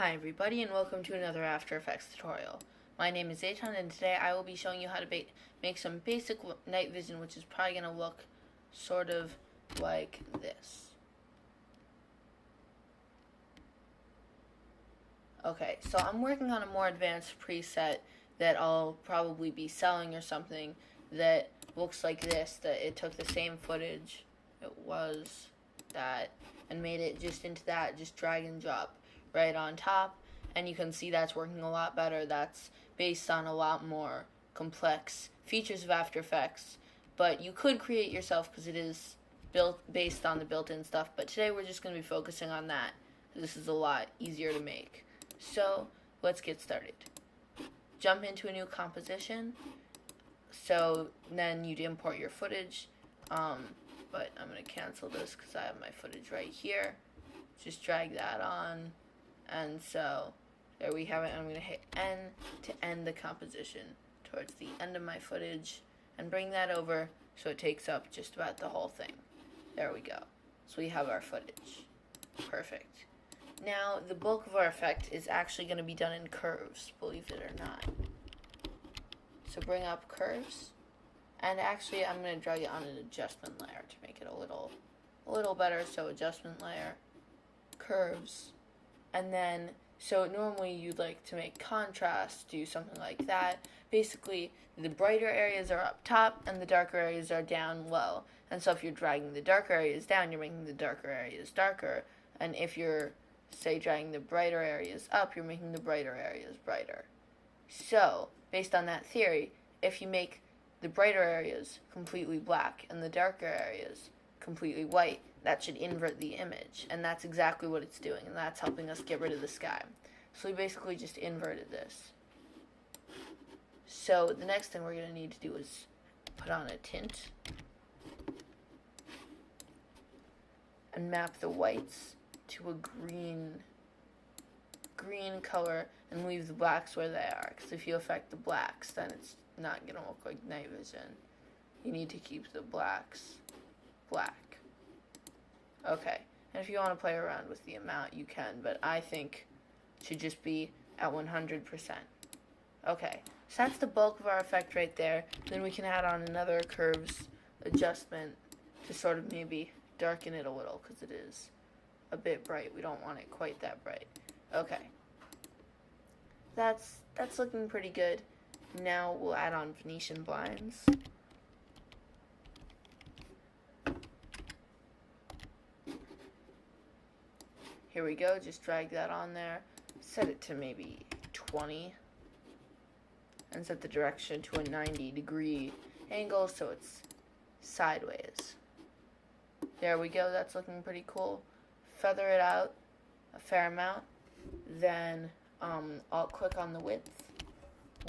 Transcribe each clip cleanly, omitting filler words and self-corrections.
Hi everybody and welcome to another After Effects tutorial. My name is Eitan and today I will be showing you how to make some basic night vision, which is probably going to look sort of like this. Okay, so I'm working on a more advanced preset that I'll probably be selling or something that looks like this, that it took the same footage, it was that, and made it just into that, just drag and drop right on top, and you can see that's working a lot better. That's based on a lot more complex features of After Effects, but you could create yourself because it is based on the built-in stuff, but today we're just going to be focusing on that. This is a lot easier to make. So let's get started. Jump into a new composition. So then you'd import your footage, but I'm going to cancel this because I have my footage right here. Just drag that on, and so there we have it. I'm going to hit N to end the composition towards the end of my footage and bring that over so it takes up just about the whole thing. There we go. So we have our footage. Perfect. Now the bulk of our effect is actually going to be done in curves, believe it or not. So bring up curves, and actually I'm going to drag it on an adjustment layer to make it a little better. So adjustment layer, curves, and then so normally you'd like to make contrast, do something like that. Basically the brighter areas are up top and the darker areas are down low, and so if you're dragging the darker areas down, you're making the darker areas darker, and if you're say dragging the brighter areas up, you're making the brighter areas brighter. So based on that theory, if you make the brighter areas completely black and the darker areas completely white, that should invert the image, and that's exactly what it's doing, and that's helping us get rid of the sky. So we basically just inverted this. So the next thing we're going to need to do is put on a tint and map the whites to a green color and leave the blacks where they are, because if you affect the blacks, then it's not going to look like night vision. You need to keep the blacks black. Okay, and if you want to play around with the amount, you can, but I think it should just be at 100%. Okay, so that's the bulk of our effect right there. Then we can add on another curves adjustment to sort of maybe darken it a little, because it is a bit bright. We don't want it quite that bright. Okay, that's looking pretty good. Now we'll add on Venetian blinds. Here we go, just drag that on there, set it to maybe 20, and set the direction to a 90-degree angle so it's sideways. There we go, that's looking pretty cool. Feather it out a fair amount, then I'll click on the width,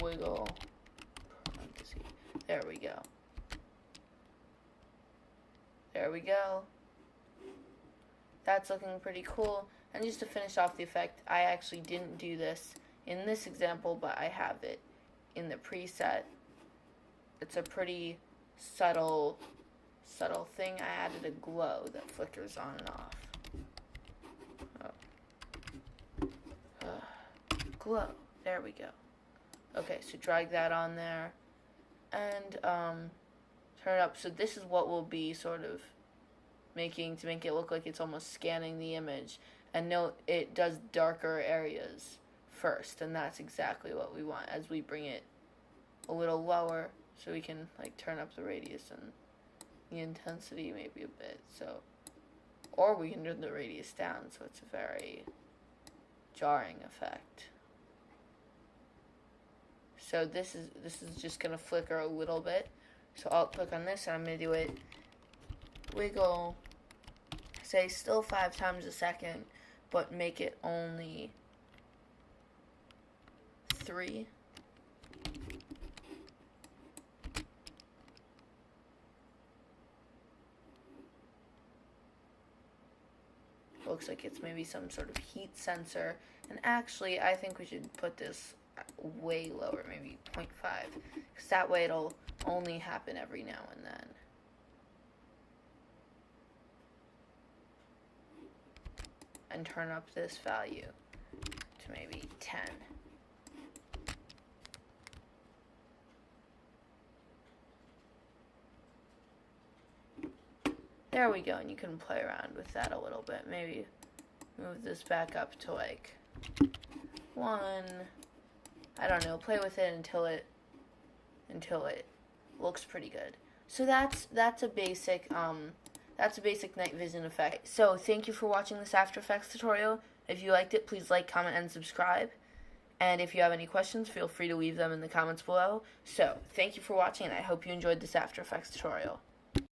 wiggle, parentheses. There we go. There we go. That's looking pretty cool. And just to finish off the effect, I actually didn't do this in this example, but I have it in the preset. It's a pretty subtle thing. I added a glow that flickers on and off. Glow. There we go. Okay, so drag that on there and turn it up. So this is what we'll be sort of making to make it look like it's almost scanning the image. And note it does darker areas first, and that's exactly what we want as we bring it a little lower, so we can like turn up the radius and the intensity maybe a bit. So, or we can turn the radius down so it's a very jarring effect. So this is just gonna flicker a little bit. So I'll click on this and I'm gonna do it wiggle, say still 5 times a second, but make it only 3. Looks like it's maybe some sort of heat sensor, and actually I think we should put this way lower, maybe 0.5, because that way it'll only happen every now and then. And turn up this value to There we go, and you can play around with that a little bit. Maybe move this back up to like 1. I don't know, play with it until it looks pretty good. So that's a basic night vision effect. So thank you for watching this After Effects tutorial. If you liked it, please like, comment, and subscribe. And if you have any questions, feel free to leave them in the comments below. So thank you for watching, and I hope you enjoyed this After Effects tutorial.